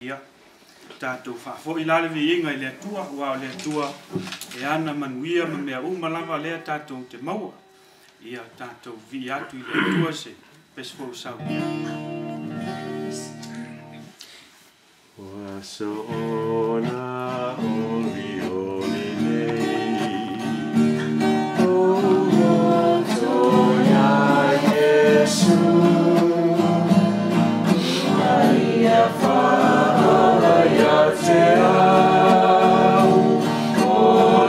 Ia tātou whafo I lale vi inga I lea tua, wao lea tua e ana manuia ma mea umalava lea tātou te maua. Ia tātou vi atu I lea tua se pesfo sau ia. Waso ona oli oli nei O moto ya Yesu Maria fala ya te au O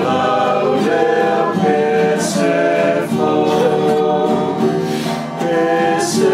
laulea pesefo Pese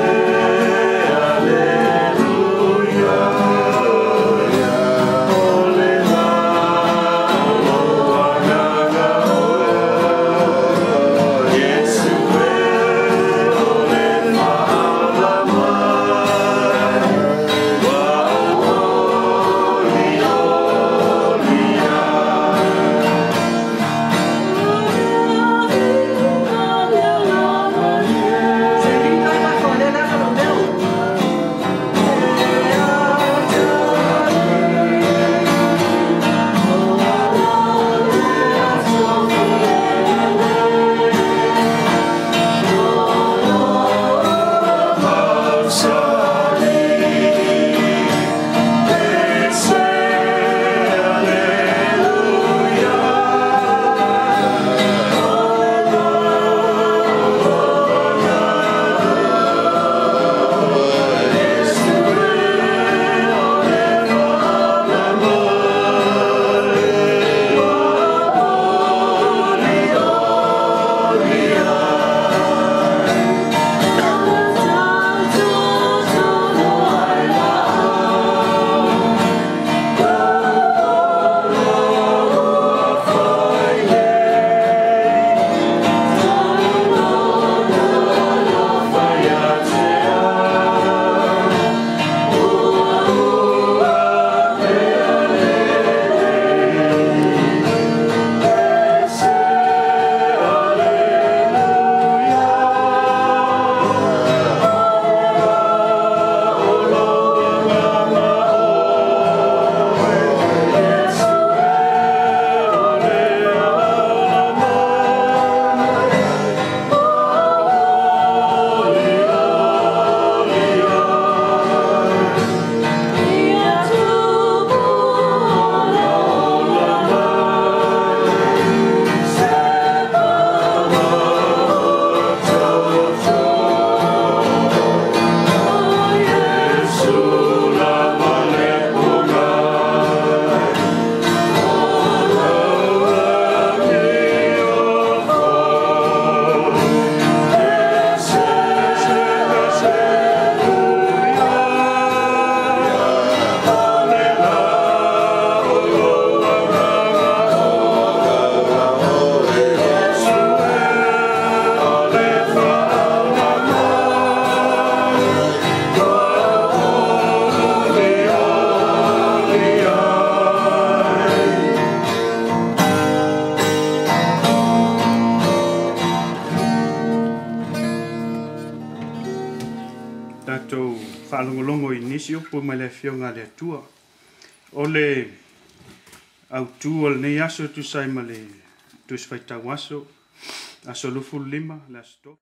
Tātou whaalongolongo I nisi upo mai le whionga le tua. O le au tua le nei aso tu sai ma le tu sfaitau aso. Aso lufu lima le asto.